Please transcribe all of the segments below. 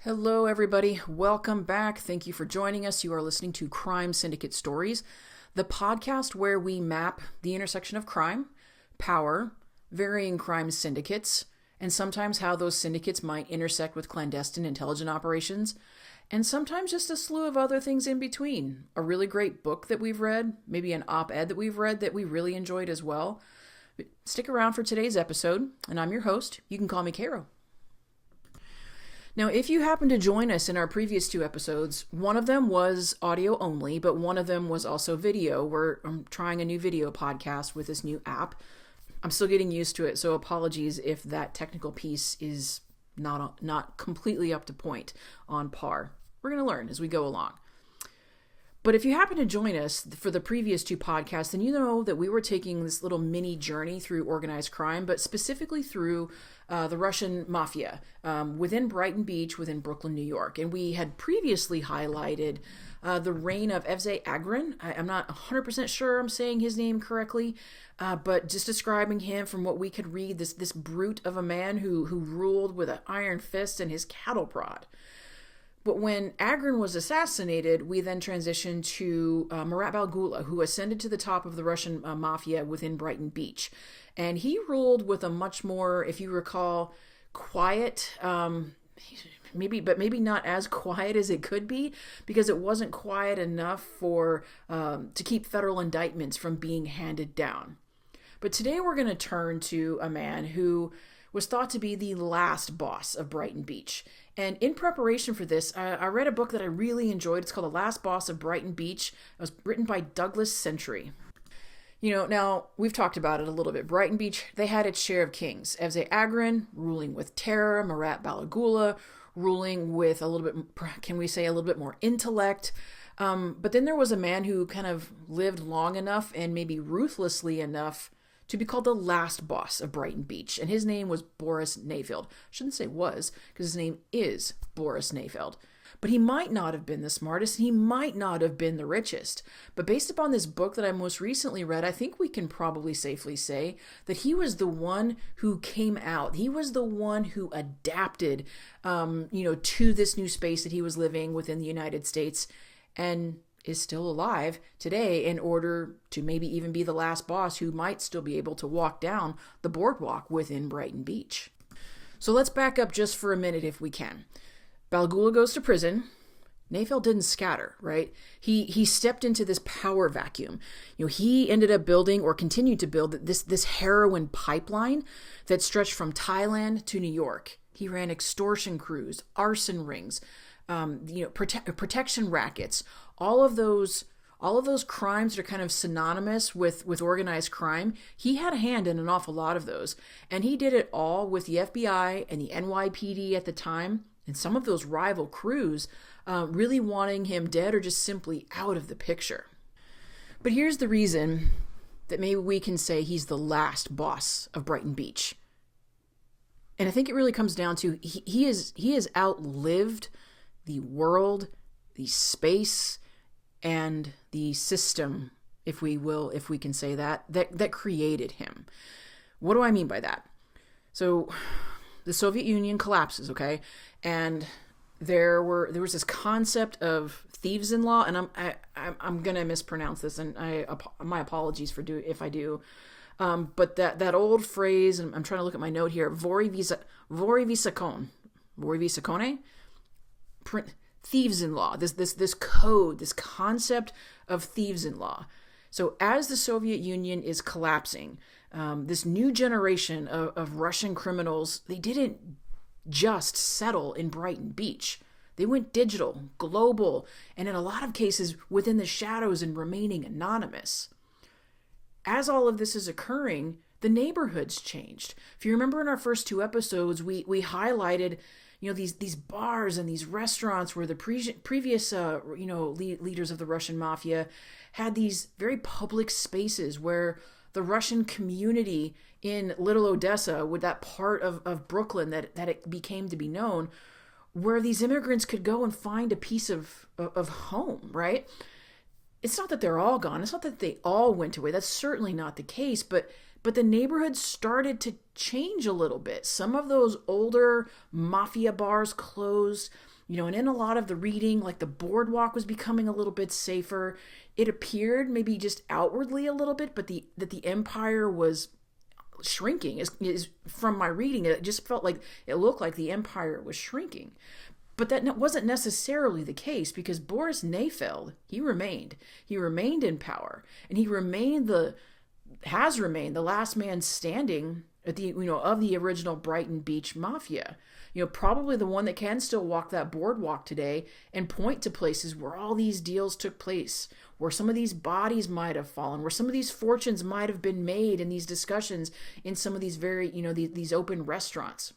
Hello, everybody. Welcome back. Thank you for joining us. You are listening to Crime Syndicate Stories, the podcast where we map the intersection of crime, power, varying crime syndicates, and sometimes how those syndicates might intersect with clandestine intelligence operations, and sometimes just a slew of other things in between. A really great book that we've read, maybe an op-ed that we've read that we really enjoyed as well. Stick around for today's episode, and I'm your host. You can call me Caro. Now, if you happen to join us in our previous two episodes, one of them was audio only, but one of them was also video. I'm trying a new video podcast with this new app. I'm still getting used to it, so apologies if that technical piece is not completely up to point, on par. We're going to learn as we go along. But if you happen to join us for the previous two podcasts, then you know that we were taking this little mini journey through organized crime, but specifically through the Russian mafia within Brighton Beach, within Brooklyn, New York. And we had previously highlighted the reign of Evsei Agron. I'm not 100% sure I'm saying his name correctly, but just describing him from what we could read, this brute of a man who ruled with an iron fist and his cattle prod. But when Agron was assassinated, we then transitioned to Marat Balagula, who ascended to the top of the Russian mafia within Brighton Beach. And he ruled with a much more, if you recall, quiet, maybe not as quiet as it could be, because it wasn't quiet enough to keep federal indictments from being handed down. But today we're going to turn to a man who was thought to be the last boss of Brighton Beach. And in preparation for this, I read a book that I really enjoyed. It's called The Last Boss of Brighton Beach. It was written by Douglas Century. Now, we've talked about it a little bit. Brighton Beach, they had its share of kings. Evsei Agron, ruling with terror. Marat Balagula, ruling with a little bit more intellect. But then there was a man who kind of lived long enough and maybe ruthlessly enough to be called the last boss of Brighton Beach. And his name was Boris Nayfeld. Shouldn't say was, because his name is Boris Nayfeld. But he might not have been the smartest, and he might not have been the richest. But based upon this book that I most recently read, I think we can probably safely say that he was the one who came out. He was the one who adapted, to this new space that he was living within the United States, and is still alive today in order to maybe even be the last boss who might still be able to walk down the boardwalk within Brighton Beach. So let's back up just for a minute if we can. Balagula goes to prison. Nayfeld didn't scatter, right? He stepped into this power vacuum. He ended up building or continued to build this heroin pipeline that stretched from Thailand to New York. He ran extortion crews, arson rings, protection rackets, all of those crimes that are kind of synonymous with organized crime. He had a hand in an awful lot of those, and he did it all with the FBI and the NYPD at the time, and some of those rival crews really wanting him dead or just simply out of the picture. But here's the reason that maybe we can say he's the last boss of Brighton Beach. And I think it really comes down to he has outlived the world, the space, and the system, if we can say that created him. What do I mean by that? So the Soviet Union collapses, okay? And there was this concept of thieves in law, and I'm gonna mispronounce this, and my apologies if I do. But that old phrase, and I'm trying to look at my note here, vori visakone, thieves in law, this code, this concept of thieves in law. So as the Soviet Union is collapsing, this new generation of Russian criminals, they didn't just settle in Brighton Beach. They went digital, global, and in a lot of cases within the shadows and remaining anonymous. As all of this is occurring, the neighborhoods changed. If you remember in our first two episodes, we highlighted these bars and these restaurants where the previous leaders of the Russian mafia had these very public spaces where the Russian community in Little Odessa, with that part of Brooklyn that it became to be known, where these immigrants could go and find a piece of home, right? It's not that they're all gone. It's not that they all went away. That's certainly not the case, but the neighborhood started to change a little bit. Some of those older mafia bars closed. And in a lot of the reading, like the boardwalk was becoming a little bit safer. It appeared maybe just outwardly a little bit, but that the empire was shrinking. Is from my reading, it just felt like it looked like the empire was shrinking. But that wasn't necessarily the case, because Boris Nayfeld, he remained in power, and he has remained the last man standing at the of the original Brighton Beach mafia. Probably the one that can still walk that boardwalk today and point to places where all these deals took place, where some of these bodies might have fallen, where some of these fortunes might have been made in these discussions in some of these very, these open restaurants.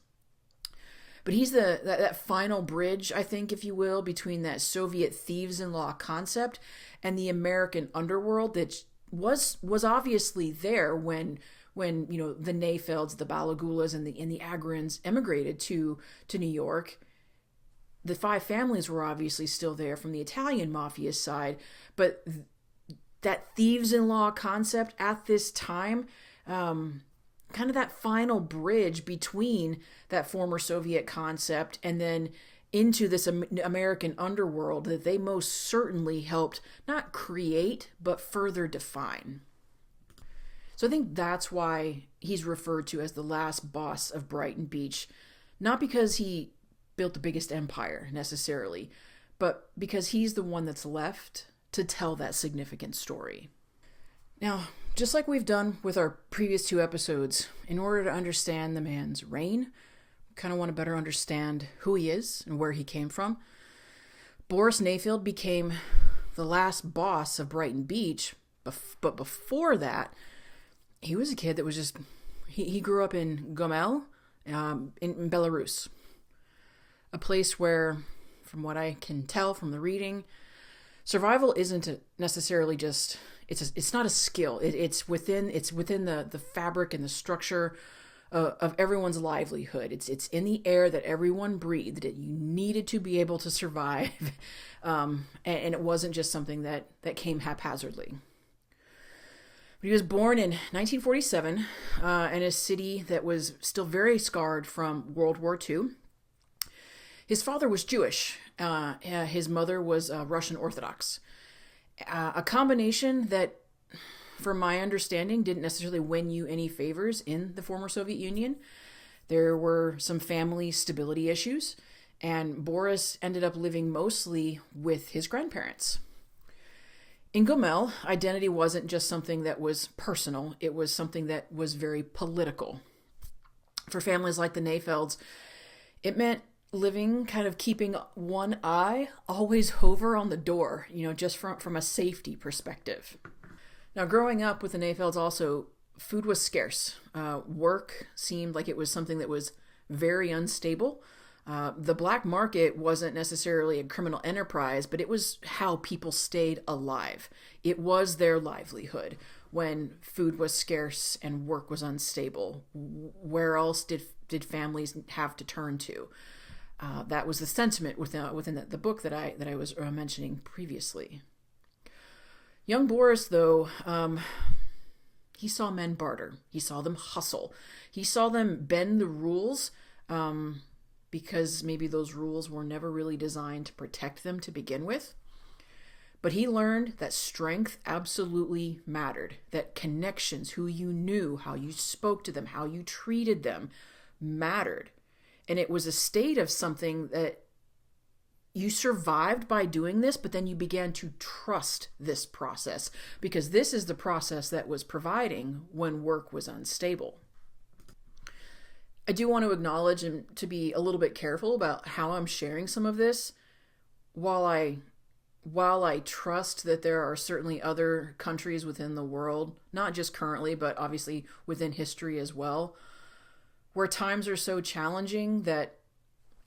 But he's that final bridge, I think, if you will, between that Soviet thieves-in-law concept and the American underworld that was obviously there when the Nayfelds, the Balagulas, and the Agrons emigrated to New York. The five families were obviously still there from the Italian mafia side, but that thieves-in-law concept at this time, kind of that final bridge between that former Soviet concept and then into this American underworld that they most certainly helped not create, but further define. So I think that's why he's referred to as the last boss of Brighton Beach, not because he built the biggest empire necessarily, but because he's the one that's left to tell that significant story. Now, just like we've done with our previous two episodes, in order to understand the man's reign, we kind of want to better understand who he is and where he came from. Boris Nayfeld became the last boss of Brighton Beach, but before that, he was a kid that was just, he grew up in Gomel, in Belarus. A place where, from what I can tell from the reading, survival isn't necessarily just, it's not a skill. It's within the fabric and the structure of everyone's livelihood. It's in the air that everyone breathed, that you needed to be able to survive. And it wasn't just something that came haphazardly. He was born in 1947 in a city that was still very scarred from World War II. His father was Jewish. His mother was Russian Orthodox. A combination that, from my understanding, didn't necessarily win you any favors in the former Soviet Union. There were some family stability issues, and Boris ended up living mostly with his grandparents. In Gomel, identity wasn't just something that was personal, it was something that was very political. For families like the Nayfelds, it meant living, kind of keeping one eye always over on the door, just from a safety perspective. Now, growing up with the Nayfelds also, food was scarce. Work seemed like it was something that was very unstable. The black market wasn't necessarily a criminal enterprise, but it was how people stayed alive. It was their livelihood. When food was scarce and work was unstable, where else did families have to turn to? That was the sentiment within the book that I was mentioning previously. Young Boris, though, he saw men barter. He saw them hustle. He saw them bend the rules, because maybe those rules were never really designed to protect them to begin with. But he learned that strength absolutely mattered, that connections, who you knew, how you spoke to them, how you treated them, mattered. And it was a state of something that you survived by doing this, but then you began to trust this process, because this is the process that was providing when work was unstable. I do want to acknowledge and to be a little bit careful about how I'm sharing some of this. While I trust that there are certainly other countries within the world, not just currently, but obviously within history as well, where times are so challenging that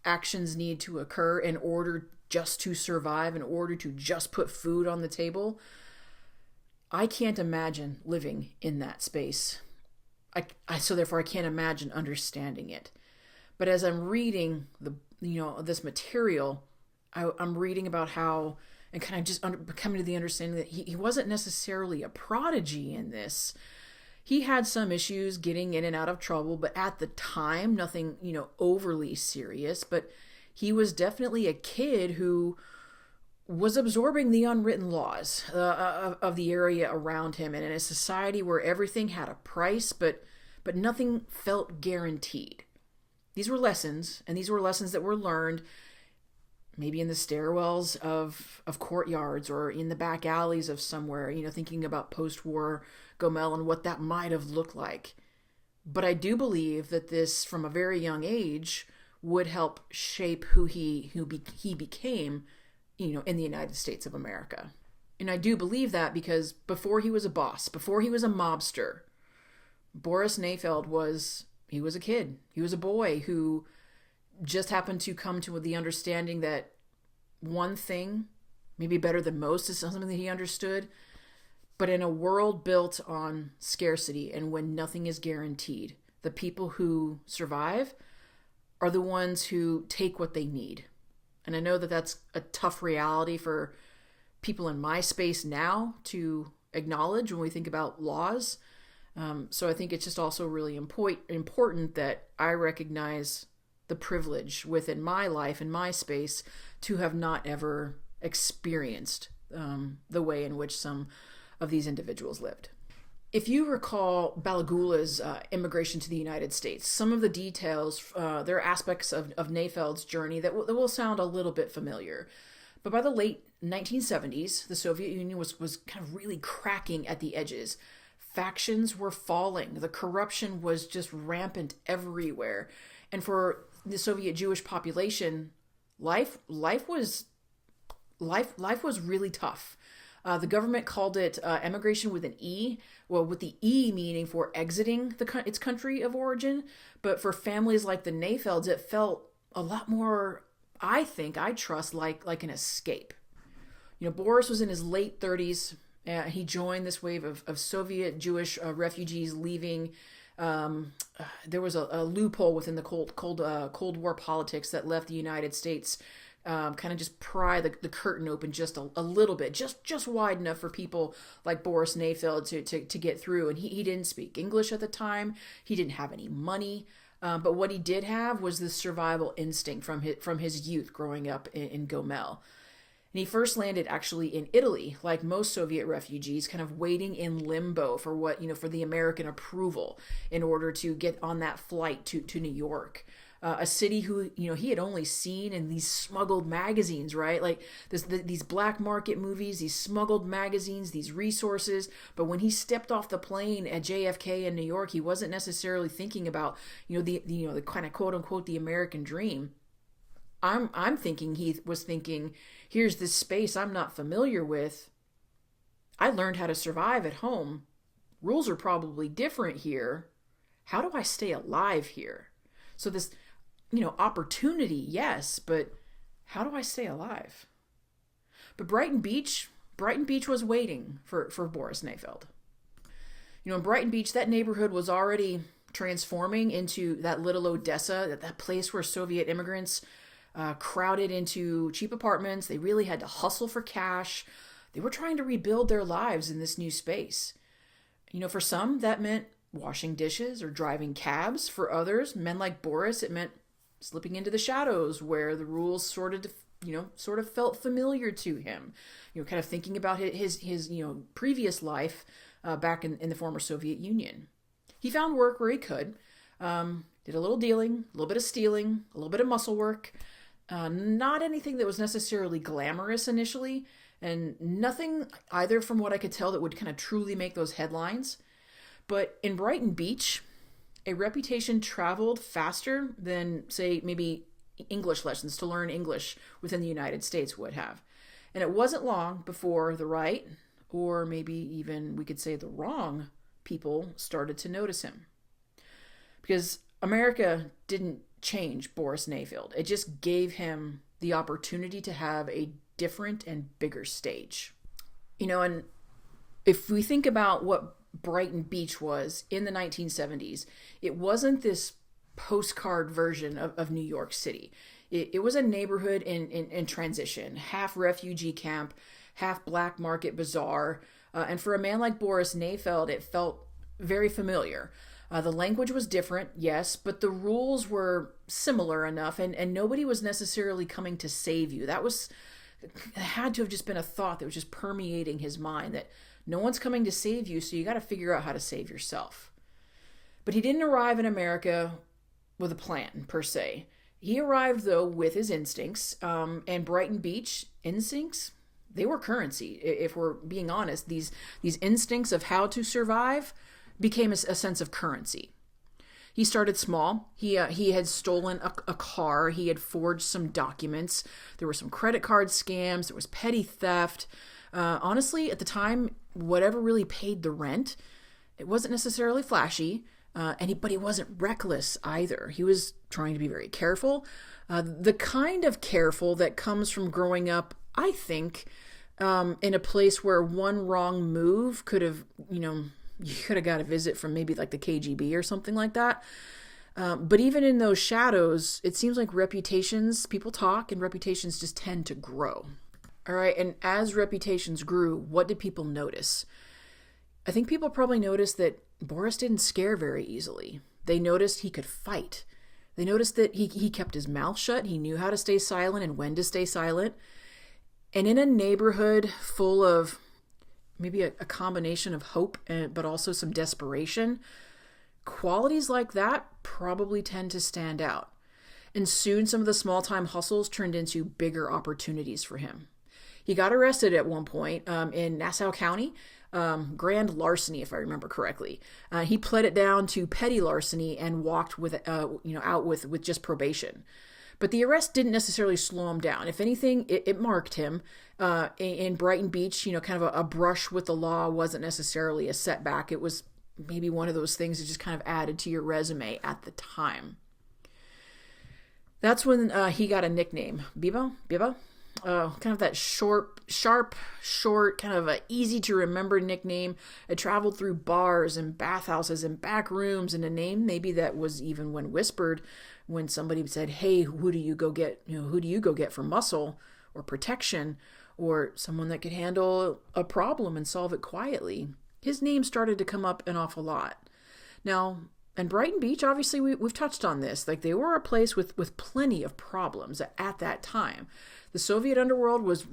actions need to occur in order just to survive, in order to just put food on the table, I can't imagine living in that space. So therefore I can't imagine understanding it. But as I'm reading this material, I'm reading about how, and kind of just coming to the understanding that he wasn't necessarily a prodigy in this. He had some issues getting in and out of trouble, but at the time, nothing, overly serious. But he was definitely a kid who was absorbing the unwritten laws of the area around him, and in a society where everything had a price, but nothing felt guaranteed. These were lessons, and these were lessons that were learned maybe in the stairwells of courtyards or in the back alleys of somewhere, thinking about post-war Gomel and what that might have looked like. But I do believe that this, from a very young age, would help shape who he became, in the United States of America. And I do believe that because before he was a boss, before he was a mobster, Boris Nayfeld was a kid. He was a boy who just happened to come to the understanding that one thing, maybe better than most, is something that he understood. But in a world built on scarcity and when nothing is guaranteed, the people who survive are the ones who take what they need. And I know that that's a tough reality for people in my space now to acknowledge when we think about laws. So I think it's just also really important that I recognize the privilege within my life and my space to have not ever experienced the way in which some of these individuals lived. If you recall Balagula's immigration to the United States, some of the details, there are aspects of Nayfeld's journey that will sound a little bit familiar. But by the late 1970s, the Soviet Union was kind of really cracking at the edges. Factions were falling. The corruption was just rampant everywhere. And for the Soviet Jewish population, life was really tough. The government called it emigration with an E, well, with the E meaning for exiting its country of origin. But for families like the Nayfelds, it felt a lot more, I trust, like an escape. Boris was in his late 30s. He joined this wave of Soviet Jewish refugees leaving. There was a loophole within the Cold War politics that left the United States kind of just pry the curtain open just a little bit, just wide enough for people like Boris Nayfeld to get through. And he didn't speak English at the time. He didn't have any money. But what he did have was this survival instinct from his youth growing up in Gomel. And he first landed actually in Italy, like most Soviet refugees, kind of waiting in limbo for for the American approval in order to get on that flight to New York. A city who, he had only seen in these smuggled magazines, right? Like these black market movies, these smuggled magazines, these resources. But when he stepped off the plane at JFK in New York, he wasn't necessarily thinking about, the kind of quote unquote the American dream. I'm thinking he was thinking, here's this space I'm not familiar with. I learned how to survive at home. Rules are probably different here. How do I stay alive here? So this, opportunity, yes, but how do I stay alive? But Brighton Beach was waiting for Boris Nayfeld. In Brighton Beach, that neighborhood was already transforming into that little Odessa, that place where Soviet immigrants crowded into cheap apartments. They really had to hustle for cash. They were trying to rebuild their lives in this new space. For some, that meant washing dishes or driving cabs. For others, men like Boris, it meant slipping into the shadows where the rules sort of felt familiar to him. Kind of thinking about his previous life back in the former Soviet Union. He found work where he could, did a little dealing, a little bit of stealing, a little bit of muscle work. Not anything that was necessarily glamorous initially, and nothing either from what I could tell that would kind of truly make those headlines. But in Brighton Beach, a reputation traveled faster than, say, maybe English lessons to learn English within the United States would have. And it wasn't long before the right, or maybe even we could say the wrong, people started to notice him. Because America didn't change Boris Nayfeld. It just gave him the opportunity to have a different and bigger stage. And if we think about what Brighton Beach was in the 1970s, it wasn't this postcard version of New York City. It was a neighborhood in transition, half refugee camp, half black market bazaar. And for a man like Boris Nayfeld, it felt very familiar. The language was different, yes, but the rules were similar enough, and nobody was necessarily coming to save you. It had to have just been a thought that was just permeating his mind, that no one's coming to save you, so you got to figure out how to save yourself. But he didn't arrive in America with a plan, per se. He arrived, though, with his instincts, and Brighton Beach instincts, they were currency. If we're being honest, these instincts of how to survive became a sense of currency. He started small. He had stolen a car. He had forged some documents. There were some credit card scams. There was petty theft. Honestly, at the time, whatever really paid the rent, it wasn't necessarily flashy, but he wasn't reckless either. He was trying to be very careful. The kind of careful that comes from growing up, I think, in a place where one wrong move could have, you could have got a visit from maybe like the KGB or something like that. But even in those shadows, it seems like people talk and reputations just tend to grow. All right. And as reputations grew, what did people notice? I think people probably noticed that Boris didn't scare very easily. They noticed he could fight. They noticed that he kept his mouth shut. He knew how to stay silent and when to stay silent. And in a neighborhood full of maybe a combination of hope, but also some desperation, qualities like that probably tend to stand out. And soon some of the small-time hustles turned into bigger opportunities for him. He got arrested at one point in Nassau County, grand larceny, if I remember correctly. He pled it down to petty larceny and walked out with just probation. But the arrest didn't necessarily slow him down. If anything, it marked him. In Brighton Beach, kind of a brush with the law wasn't necessarily a setback. It was maybe one of those things that just kind of added to your resume at the time. That's when he got a nickname, Biba? Kind of that sharp, kind of a easy to remember nickname. It traveled through bars and bathhouses and back rooms, and a name maybe that was even when whispered, when somebody said, "Hey, who do you go get for muscle or protection, or someone that could handle a problem and solve it quietly?" His name started to come up an awful lot. Now, and Brighton Beach, obviously, we've touched on this. Like, they were a place with plenty of problems at that time. The Soviet underworld was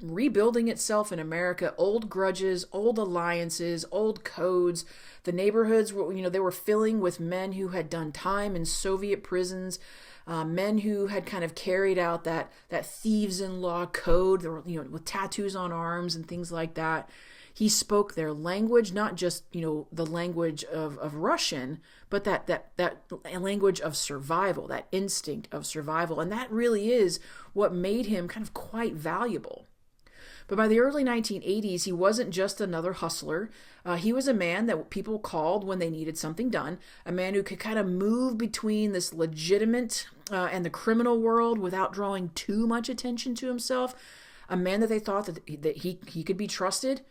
rebuilding itself in America. Old grudges, old alliances, old codes. The neighborhoods were, they were filling with men who had done time in Soviet prisons, men who had kind of carried out that thieves-in-law code. There were, with tattoos on arms and things like that. He spoke their language, not just, the language of Russian, but that language of survival, that instinct of survival. And that really is what made him kind of quite valuable. But by the early 1980s, he wasn't just another hustler. He was a man that people called when they needed something done, a man who could kind of move between this legitimate and the criminal world without drawing too much attention to himself, a man that they thought that he could be trusted,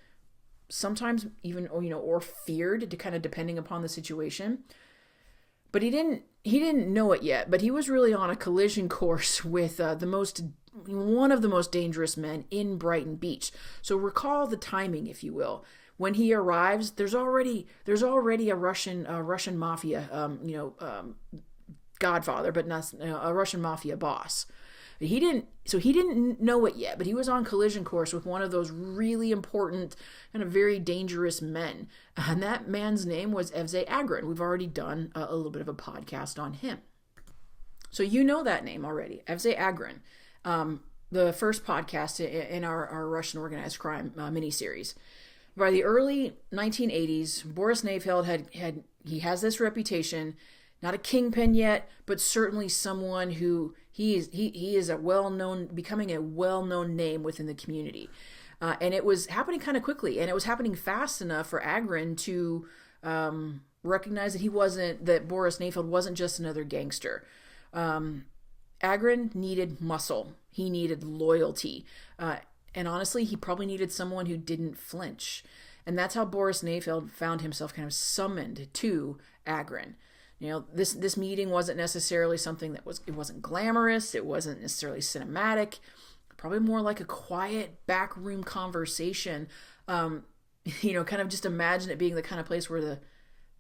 sometimes even or feared, to kind of depending upon the situation. But he didn't know it yet, but he was really on a collision course with one of the most dangerous men in Brighton Beach. So recall the timing, if you will. When he arrives, there's already a Russian mafia godfather, but not a Russian mafia boss. He didn't know it yet, but he was on collision course with one of those really important and a very dangerous men. And that man's name was Evsei Agron. We've already done a little bit of a podcast on him. So you know that name already, Evsei Agron. The first podcast in our Russian organized crime miniseries. By the early 1980s, Boris Nayfeld he has this reputation. Not a kingpin yet, but certainly someone who he is becoming a well-known name within the community. And it was happening kind of quickly, and it was happening fast enough for Agron to recognize that Boris Nayfeld wasn't just another gangster. Agron needed muscle. He needed loyalty. And honestly, he probably needed someone who didn't flinch. And that's how Boris Nayfeld found himself kind of summoned to Agron. This meeting wasn't necessarily something it wasn't glamorous. It wasn't necessarily cinematic. Probably more like a quiet backroom conversation. Kind of just imagine it being the kind of place where the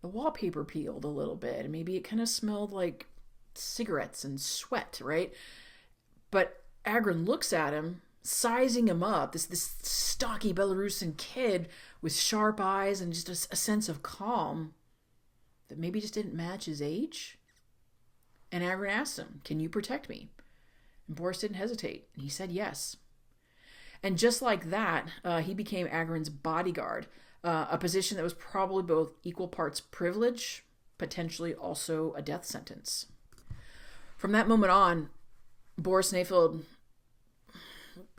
the wallpaper peeled a little bit, and maybe it kind of smelled like cigarettes and sweat, right? But Agron looks at him, sizing him up, this stocky Belarusian kid with sharp eyes and just a sense of calm that maybe just didn't match his age. And Agron asked him, "Can you protect me?" And Boris didn't hesitate, and he said yes. And just like that, he became Agron's bodyguard, a position that was probably both equal parts privilege, potentially also a death sentence. From that moment on, Boris Nayfeld,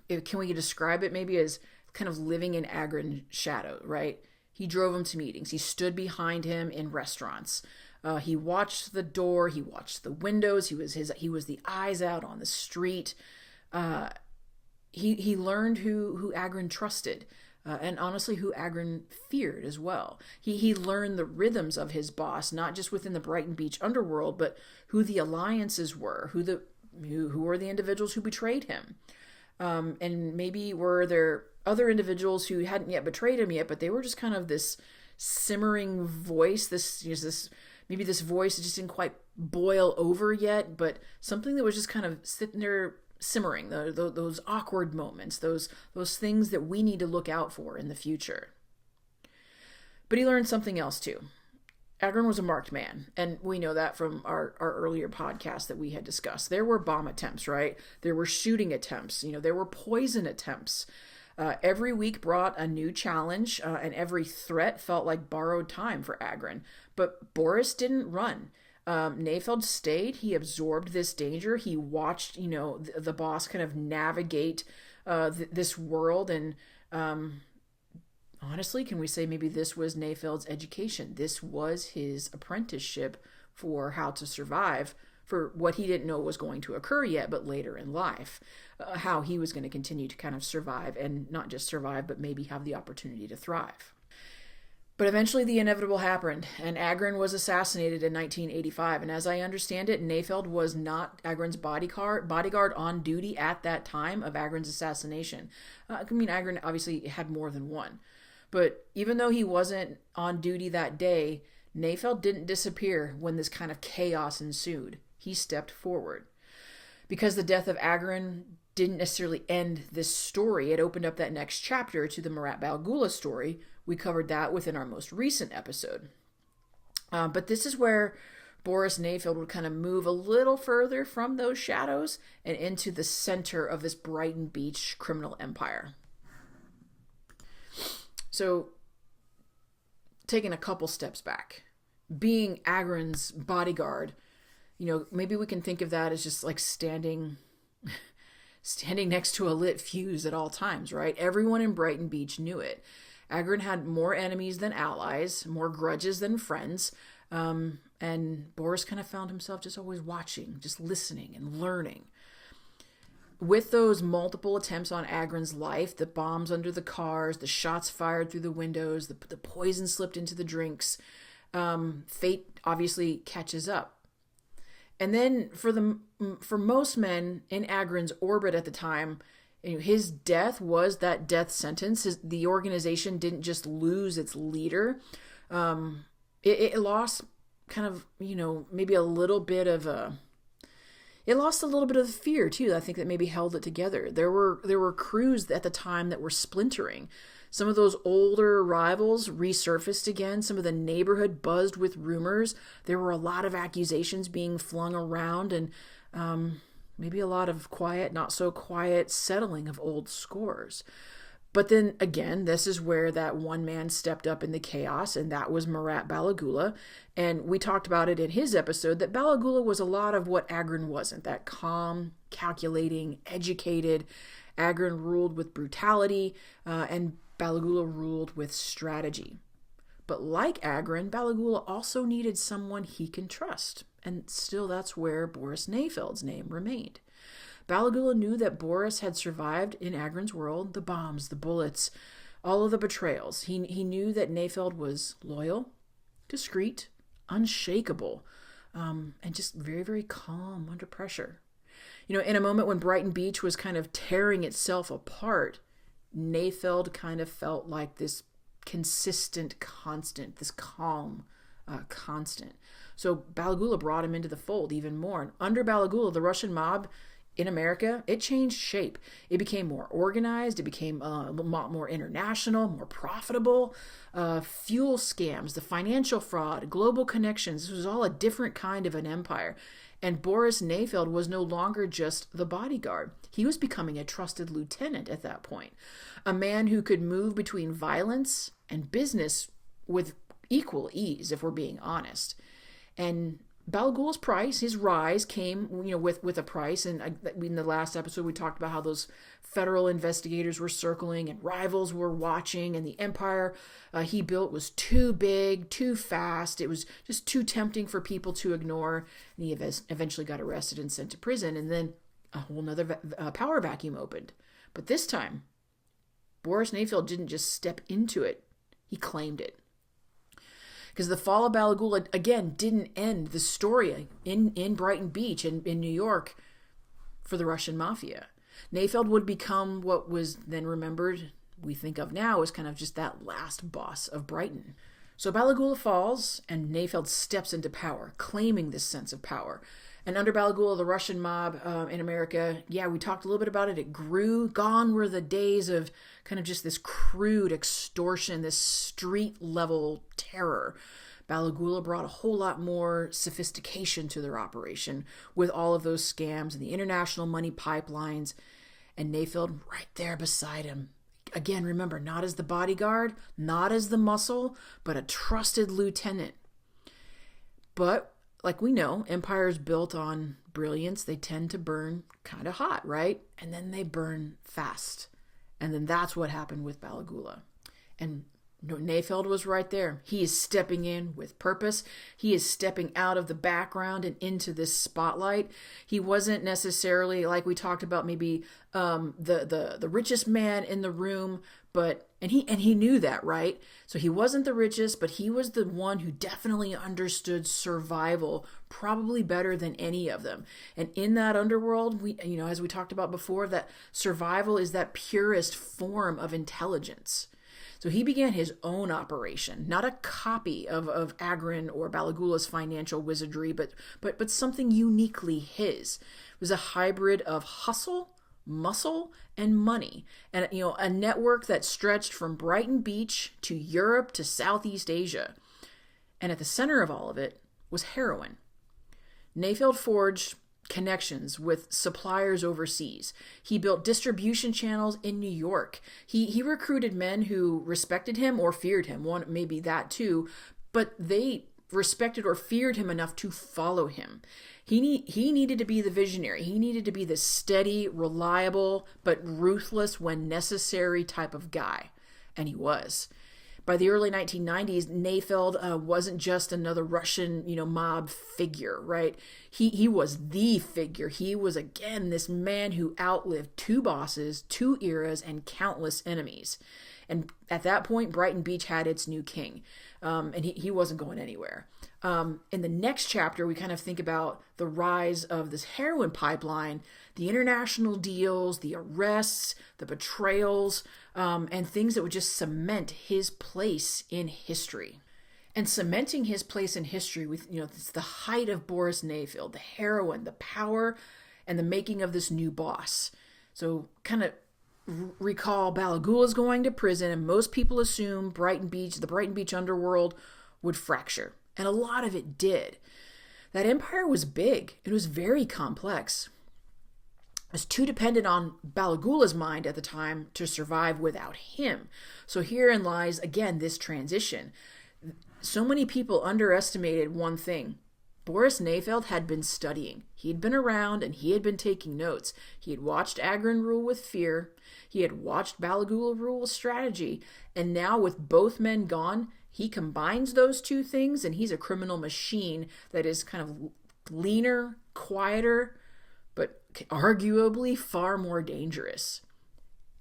can we describe it maybe as kind of living in Agron's shadow, right? He drove him to meetings. He stood behind him in restaurants. He watched the door. He watched the windows. He was the eyes out on the street. He learned who Agron trusted, and honestly who Agron feared as well. He learned the rhythms of his boss, not just within the Brighton Beach underworld, but who the alliances were, who were the individuals who betrayed him. And maybe were there other individuals who hadn't yet betrayed him yet, but they were just kind of this simmering voice, this voice that just didn't quite boil over yet, but something that was just kind of sitting there simmering, those awkward moments, those things that we need to look out for in the future. But he learned something else too. Agron was a marked man, and we know that from our earlier podcast that we had discussed. There were bomb attempts, right? There were shooting attempts. There were poison attempts. Every week brought a new challenge, and every threat felt like borrowed time for Agron. But Boris didn't run. Nayfeld stayed. He absorbed this danger. He watched, the boss kind of navigate this world. And honestly, can we say maybe this was Nayfeld's education? This was his apprenticeship for how to survive, for what he didn't know was going to occur yet, but later in life, how he was going to continue to kind of survive, and not just survive, but maybe have the opportunity to thrive. But eventually the inevitable happened, and Agron was assassinated in 1985. And as I understand it, Nayfeld was not Agron's bodyguard on duty at that time of Agron's assassination. Agron obviously had more than one. But even though he wasn't on duty that day, Nayfeld didn't disappear when this kind of chaos ensued. He stepped forward. Because the death of Agron didn't necessarily end this story, it opened up that next chapter to the Marat Balagula story. We covered that within our most recent episode. But this is where Boris Nayfeld would kind of move a little further from those shadows and into the center of this Brighton Beach criminal empire. So, taking a couple steps back, being Agron's bodyguard, maybe we can think of that as just like standing next to a lit fuse at all times, right? Everyone in Brighton Beach knew it. Agron had more enemies than allies, more grudges than friends, and Boris kind of found himself just always watching, just listening and learning. With those multiple attempts on Agron's life, the bombs under the cars, the shots fired through the windows, the poison slipped into the drinks, fate obviously catches up. And then for most men in Agron's orbit at the time, his death was that death sentence. The organization didn't just lose its leader. It lost kind of, maybe a little bit of it lost a little bit of the fear too. I think that maybe held it together. There were crews at the time that were splintering. Some of those older rivals resurfaced again. Some of the neighborhood buzzed with rumors. There were a lot of accusations being flung around, and maybe a lot of quiet, not so quiet settling of old scores. But then again, this is where that one man stepped up in the chaos, and that was Marat Balagula. And we talked about it in his episode that Balagula was a lot of what Agron wasn't. That calm, calculating, educated. Agron ruled with brutality, and Balagula ruled with strategy. But like Agron, Balagula also needed someone he can trust. And still that's where Boris Nayfeld's name remained. Balagula knew that Boris had survived in Agron's world, the bombs, the bullets, all of the betrayals. He knew that Nayfeld was loyal, discreet, unshakable, and just very, very calm under pressure. In a moment when Brighton Beach was kind of tearing itself apart, Nayfeld kind of felt like this consistent, constant, this calm constant. So Balagula brought him into the fold even more. And under Balagula, the Russian mob in America, it changed shape. It became more organized. It became a lot more international, more profitable. Fuel scams, the financial fraud, global connections. This was all a different kind of an empire. And Boris Nayfeld was no longer just the bodyguard. He was becoming a trusted lieutenant at that point. A man who could move between violence and business with equal ease, if we're being honest. And Balagula's price, his rise, came, with a price. And in the last episode, we talked about how those federal investigators were circling and rivals were watching, and the empire he built was too big, too fast. It was just too tempting for people to ignore. And he eventually got arrested and sent to prison. And then a whole nother power vacuum opened. But this time, Boris Nayfeld didn't just step into it, he claimed it. Because the fall of Balagula, again, didn't end the story in Brighton Beach in New York for the Russian mafia. Nayfeld would become what was then remembered, we think of now, as kind of just that last boss of Brighton. So Balagula falls, and Nayfeld steps into power, claiming this sense of power. And under Balagula, the Russian mob in America, we talked a little bit about it. It grew. Gone were the days of kind of just this crude extortion, this street-level terror. Balagula brought a whole lot more sophistication to their operation with all of those scams and the international money pipelines. And Nayfeld right there beside him. Again, remember, not as the bodyguard, not as the muscle, but a trusted lieutenant. But like we know, empires built on brilliance, they tend to burn kind of hot, right? And then they burn fast. And then that's what happened with Balagula. And Nayfeld was right there. He is stepping in with purpose. He is stepping out of the background and into this spotlight. He wasn't necessarily, like we talked about, maybe the richest man in the room, and he knew that, right? So he wasn't the richest, but he was the one who definitely understood survival probably better than any of them. And in that underworld, as we talked about before, that survival is that purest form of intelligence. So he began his own operation, not a copy of Agron or Balagula's financial wizardry, but something uniquely his. It was a hybrid of hustle, muscle, and money, and a network that stretched from Brighton Beach to Europe to Southeast Asia. And at the center of all of it was heroin. Nayfeld forged connections with suppliers overseas. He built distribution channels in New York. He recruited men who respected him or feared him, one maybe that too, but they respected or feared him enough to follow him. He needed to be the visionary. He needed to be the steady, reliable, but ruthless when necessary type of guy. And he was. By the early 1990s, Nayfeld wasn't just another Russian, mob figure, right? He was the figure. He was, again, this man who outlived two bosses, two eras, and countless enemies. And at that point, Brighton Beach had its new king, and he wasn't going anywhere. In the next chapter, we kind of think about the rise of this heroin pipeline, the international deals, the arrests, the betrayals, and things that would just cement his place in history. And cementing his place in history with, it's the height of Boris Nayfeld, the heroin, the power, and the making of this new boss. So kind of recall Balagula's going to prison, and most people assume the Brighton Beach underworld would fracture. And a lot of it did. That empire was big. It was very complex. It was too dependent on Balagula's mind at the time to survive without him. So herein lies, again, this transition. So many people underestimated one thing. Boris Nayfeld had been studying. He'd been around and he had been taking notes. He had watched Agron rule with fear. He had watched Balagula rule with strategy. And now with both men gone, he combines those two things and he's a criminal machine that is kind of leaner, quieter, but arguably far more dangerous.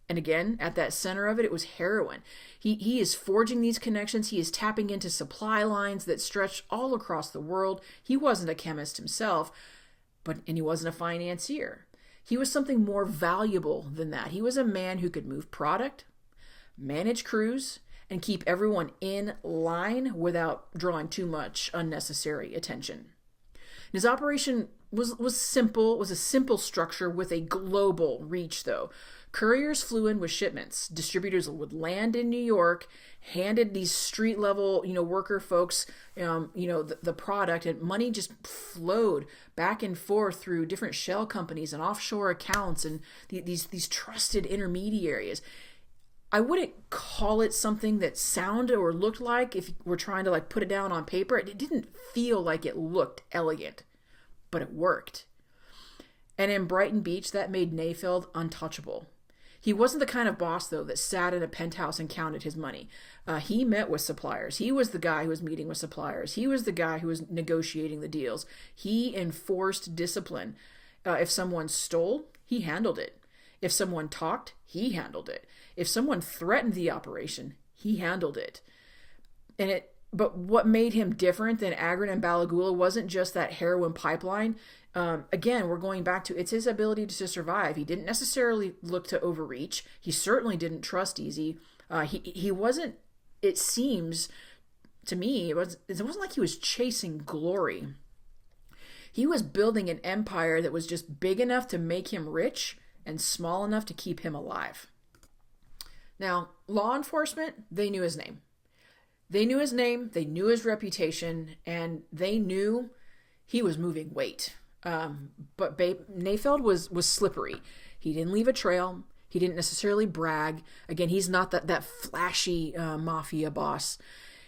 And again, at that center of it, it was heroin. He is forging these connections. He is tapping into supply lines that stretch all across the world. He wasn't a chemist himself, and he wasn't a financier. He was something more valuable than that. He was a man who could move product, manage crews, and keep everyone in line without drawing too much unnecessary attention. His operation was simple, was a simple structure with a global reach, though. Couriers flew in with shipments. Distributors would land in New York, handed these street level, worker folks, the product, and money just flowed back and forth through different shell companies and offshore accounts and these trusted intermediaries. I wouldn't call it something that sounded or looked like, if we're trying to put it down on paper, it didn't feel like it looked elegant, but it worked. And in Brighton Beach, that made Nayfeld untouchable. He wasn't the kind of boss, though, that sat in a penthouse and counted his money. He met with suppliers. He was the guy who was meeting with suppliers. He was the guy who was negotiating the deals. He enforced discipline. If someone stole, he handled it. If someone talked, he handled it. If someone threatened the operation, he handled it. But what made him different than Agron and Balagula wasn't just that heroin pipeline. Again, we're going back to, it's his ability to survive. He didn't necessarily look to overreach. He certainly didn't trust easy. He wasn't, it seems to me, it wasn't like he was chasing glory. He was building an empire that was just big enough to make him rich and small enough to keep him alive. Now, law enforcement, they knew his name. They knew his name, they knew his reputation, and they knew he was moving weight. But Nayfeld was slippery. He didn't leave a trail. He didn't necessarily brag. Again, he's not that flashy mafia boss.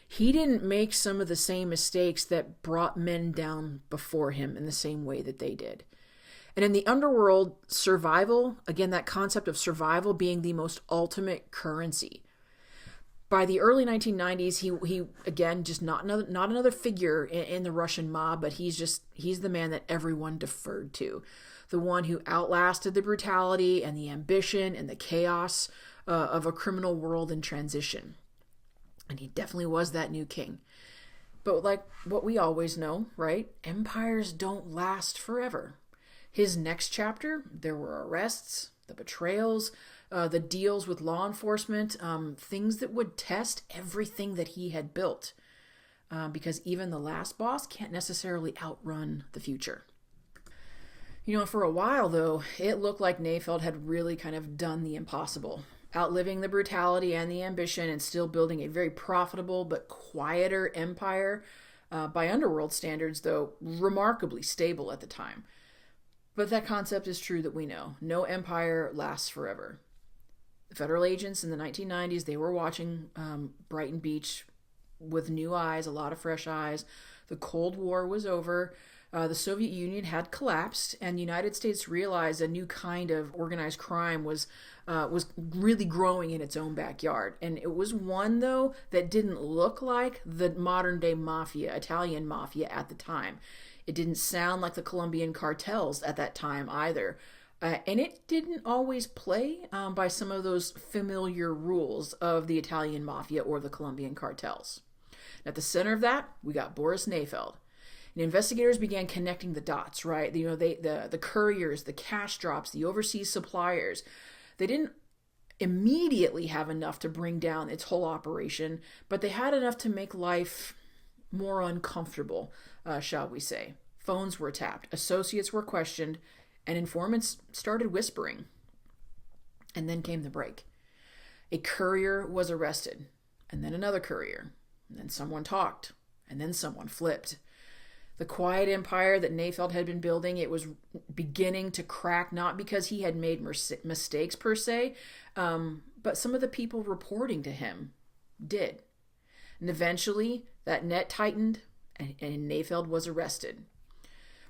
He didn't make some of the same mistakes that brought men down before him in the same way that they did. And in the underworld, survival, again, that concept of survival being the most ultimate currency. By the early 1990s, he again, just not another figure in the Russian mob, but he's the man that everyone deferred to. The one who outlasted the brutality and the ambition and the chaos of a criminal world in transition. And he definitely was that new king. But like what we always know, right? Empires don't last forever. His next chapter, there were arrests, the betrayals, the deals with law enforcement, things that would test everything that he had built. Because even the last boss can't necessarily outrun the future. For a while, though, it looked like Nayfeld had really kind of done the impossible, outliving the brutality and the ambition and still building a very profitable but quieter empire, by underworld standards, though remarkably stable at the time. But that concept is true that we know. No empire lasts forever. The federal agents in the 1990s, they were watching Brighton Beach with new eyes, a lot of fresh eyes. The Cold War was over. The Soviet Union had collapsed, and the United States realized a new kind of organized crime was really growing in its own backyard. And it was one, though, that didn't look like the modern-day mafia, Italian mafia at the time. It didn't sound like the Colombian cartels at that time either. And it didn't always play by some of those familiar rules of the Italian mafia or the Colombian cartels. And at the center of that, we got Boris Nayfeld. And investigators began connecting the dots, right? The couriers, the cash drops, the overseas suppliers. They didn't immediately have enough to bring down its whole operation, but they had enough to make life more uncomfortable, shall we say. Phones were tapped, associates were questioned, and informants started whispering. And then came the break. A courier was arrested, and then another courier, and then someone talked, and then someone flipped. The quiet empire that Nayfeld had been building, it was beginning to crack, not because he had made mistakes per se, but some of the people reporting to him did. And eventually, that net tightened, and Nayfeld was arrested.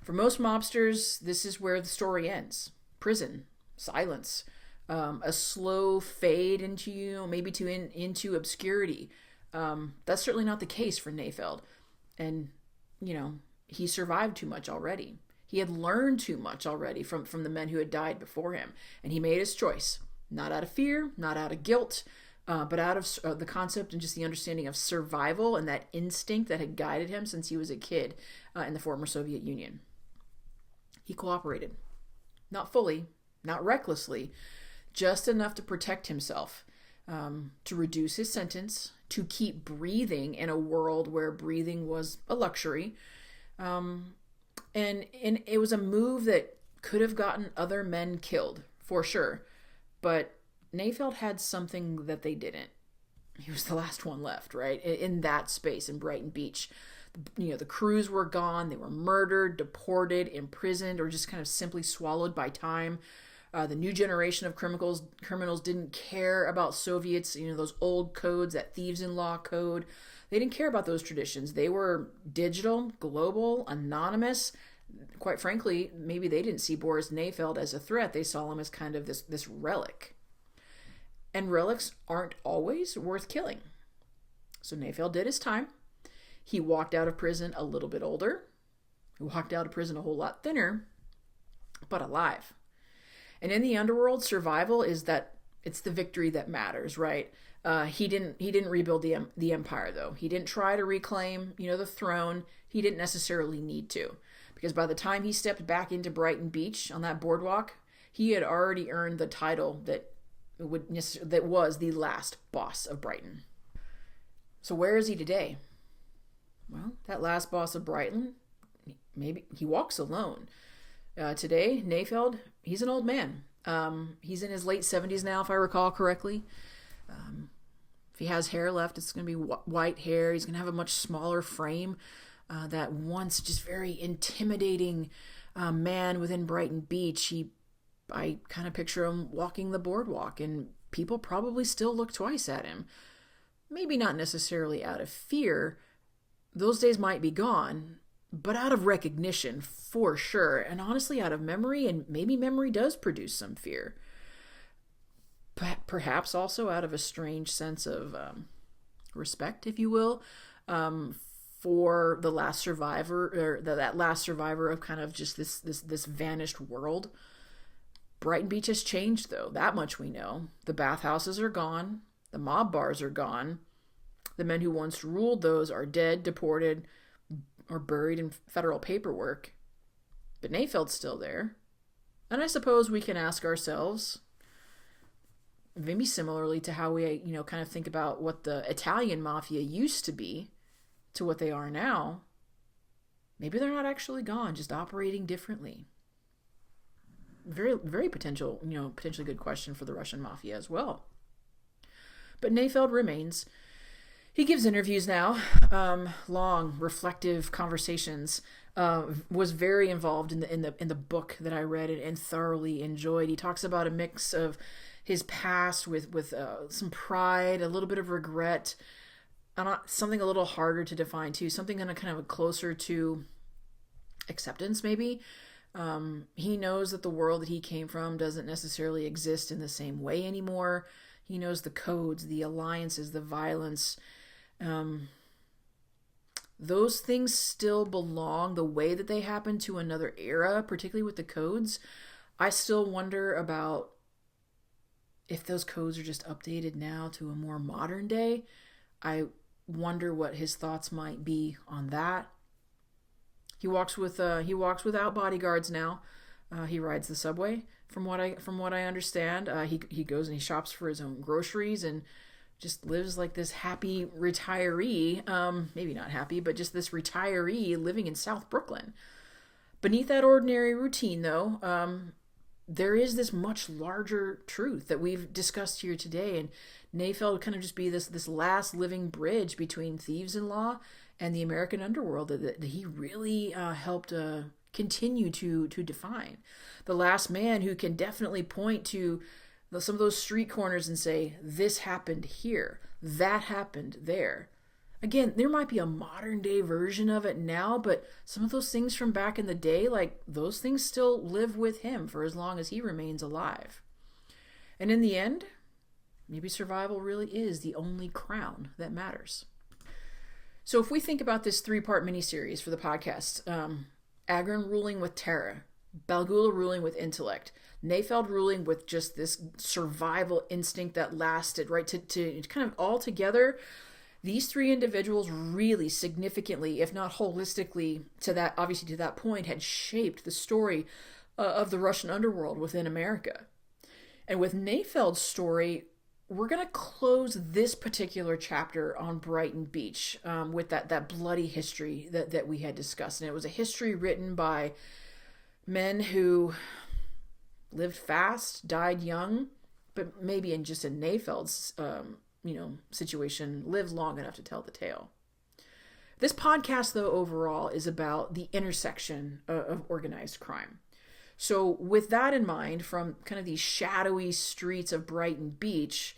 For most mobsters, this is where the story ends. Prison, silence, a slow fade into into obscurity. That's certainly not the case for Nayfeld. And, he survived too much already. He had learned too much already from the men who had died before him. And he made his choice, not out of fear, not out of guilt, but out of the concept and just the understanding of survival and that instinct that had guided him since he was a kid in the former Soviet Union. He cooperated. Not fully, not recklessly, just enough to protect himself. to reduce his sentence, to keep breathing in a world where breathing was a luxury. And it was a move that could have gotten other men killed, for sure. But Nayfeld had something that they didn't. He was the last one left, right? In that space in Brighton Beach. The crews were gone. They were murdered, deported, imprisoned, or just kind of simply swallowed by time. The new generation of criminals didn't care about Soviets, those old codes, that thieves in law code. They didn't care about those traditions. They were digital, global, anonymous. Quite frankly, maybe they didn't see Boris Nayfeld as a threat. They saw him as kind of this relic. And relics aren't always worth killing. So Nayfeld did his time. He walked out of prison a little bit older. He walked out of prison a whole lot thinner, but alive. And in the underworld, survival is that it's the victory that matters, right? He didn't rebuild the empire, though. He didn't try to reclaim, the throne. He didn't necessarily need to, because by the time he stepped back into Brighton Beach on that boardwalk, he had already earned the title that was the last boss of Brighton. So where is he today? Well, that last boss of Brighton, maybe he walks alone. Today, Nayfeld, he's an old man. He's in his late 70s now, if I recall correctly. If he has hair left, it's going to be white hair. He's going to have a much smaller frame. That once just very intimidating man within Brighton Beach, I kind of picture him walking the boardwalk, and people probably still look twice at him. Maybe not necessarily out of fear. Those days might be gone, but out of recognition, for sure. And honestly, out of memory, and maybe memory does produce some fear. Perhaps also out of a strange sense of respect, if you will, for the last survivor, or that last survivor of kind of just this vanished world. Brighton Beach has changed, though. That much we know. The bathhouses are gone. The mob bars are gone. The men who once ruled those are dead, deported, or buried in federal paperwork. But Nayfeld's still there. And I suppose we can ask ourselves, maybe similarly to how we, kind of think about what the Italian mafia used to be to what they are now, maybe they're not actually gone, just operating differently. Very, very potentially good question for the Russian mafia as well. But Nayfeld remains. He gives interviews now, long, reflective conversations. Was very involved in the book that I read and thoroughly enjoyed. He talks about a mix of his past with some pride, a little bit of regret, and something a little harder to define too. Something kind of closer to acceptance, maybe. He knows that the world that he came from doesn't necessarily exist in the same way anymore. He knows the codes, the alliances, the violence. Those things still belong the way that they happen to another era, particularly with the codes. I still wonder about if those codes are just updated now to a more modern day. I wonder what his thoughts might be on that. He walks without bodyguards now. He rides the subway, from what I understand. He goes and he shops for his own groceries and just lives like this happy retiree. Maybe not happy, but just this retiree living in South Brooklyn. Beneath that ordinary routine, though, there is this much larger truth that we've discussed here today, and Nayfeld would kind of just be this last living bridge between thieves in law and the American underworld that he really helped continue to define. The last man who can definitely point to some of those street corners and say, this happened here, that happened there. Again, there might be a modern day version of it now, but some of those things from back in the day, like those things still live with him for as long as he remains alive. And in the end, maybe survival really is the only crown that matters. So if we think about this 3-part miniseries for the podcast, Agron ruling with terror, Balagula ruling with intellect, Nayfeld ruling with just this survival instinct that lasted, right? To kind of all together, these 3 individuals really significantly, if not holistically, to that point, had shaped the story of the Russian underworld within America. And with Nayfeld's story, we're going to close this particular chapter on Brighton Beach with that bloody history that we had discussed. And it was a history written by men who lived fast, died young, but maybe in Nayfeld's situation, lived long enough to tell the tale. This podcast, though, overall is about the intersection of organized crime. So with that in mind, from kind of these shadowy streets of Brighton Beach,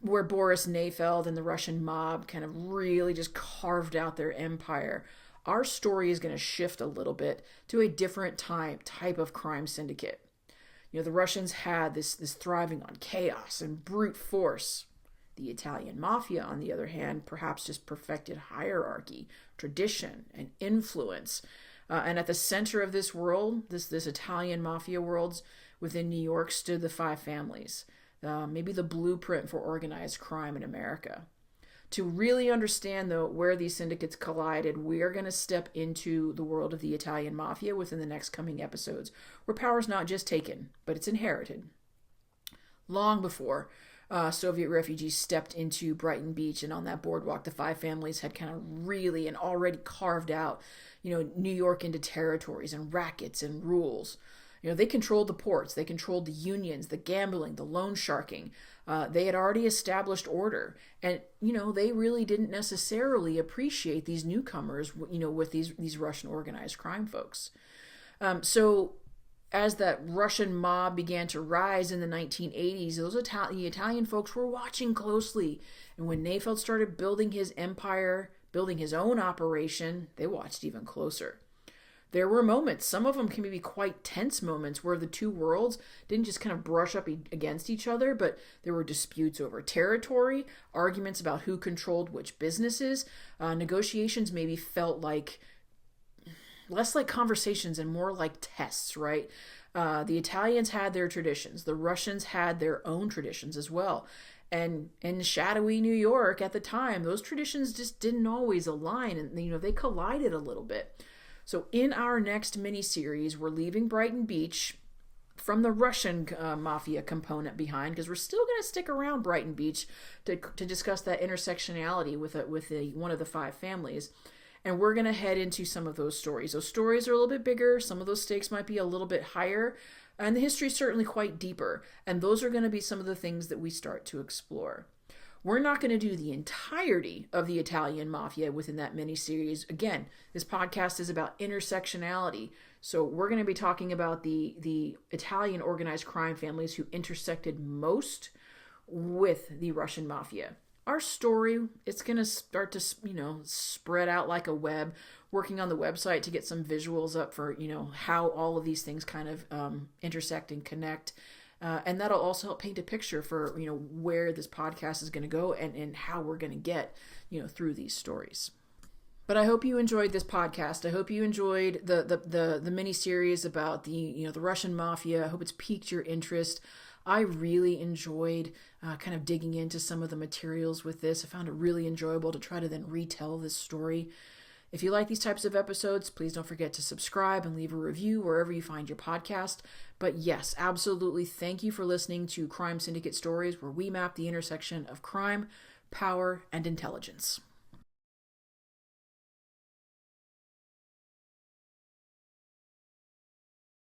where Boris Nayfeld and the Russian mob kind of really just carved out their empire, our story is going to shift a little bit to a different type of crime syndicate. The Russians had this thriving on chaos and brute force. The Italian mafia, on the other hand, perhaps just perfected hierarchy, tradition, and influence. And at the center of this world, this Italian mafia world within New York, stood the five families, maybe the blueprint for organized crime in America. To really understand, though, where these syndicates collided, we are going to step into the world of the Italian mafia within the next coming episodes, where power is not just taken, but it's inherited. Long before Soviet refugees stepped into Brighton Beach, and on that boardwalk, the five families had kind of really and already carved out, New York into territories and rackets and rules. They controlled the ports, they controlled the unions, the gambling, the loan sharking. They had already established order, and they really didn't necessarily appreciate these newcomers, with these Russian organized crime folks. So as that Russian mob began to rise in the 1980s, the Italian folks were watching closely. And when Nayfeld started building his empire, building his own operation, they watched even closer. There were moments, some of them can be quite tense moments, where the two worlds didn't just kind of brush up against each other, but there were disputes over territory, arguments about who controlled which businesses. Negotiations maybe felt like less like conversations and more like tests, right? The Italians had their traditions. The Russians had their own traditions as well. And in shadowy New York at the time, those traditions just didn't always align, and they collided a little bit. So in our next mini-series, we're leaving Brighton Beach from the Russian mafia component behind, because we're still going to stick around Brighton Beach to discuss that intersectionality with one of the five families. And we're going to head into some of those stories. Those stories are a little bit bigger. Some of those stakes might be a little bit higher. And the history is certainly quite deeper. And those are going to be some of the things that we start to explore. We're not going to do the entirety of the Italian mafia within that mini-series. Again, this podcast is about intersectionality. So we're going to be talking about the Italian organized crime families who intersected most with the Russian mafia. Our story, it's going to start to, spread out like a web, working on the website to get some visuals up for, how all of these things kind of intersect and connect. And that'll also help paint a picture for, where this podcast is going to go and how we're going to get, through these stories. But I hope you enjoyed this podcast. I hope you enjoyed the mini-series about the Russian mafia. I hope it's piqued your interest. I really enjoyed kind of digging into some of the materials with this. I found it really enjoyable to try to then retell this story. If you like these types of episodes, please don't forget to subscribe and leave a review wherever you find your podcast. But yes, absolutely, thank you for listening to Crime Syndicate Stories, where we map the intersection of crime, power, and intelligence.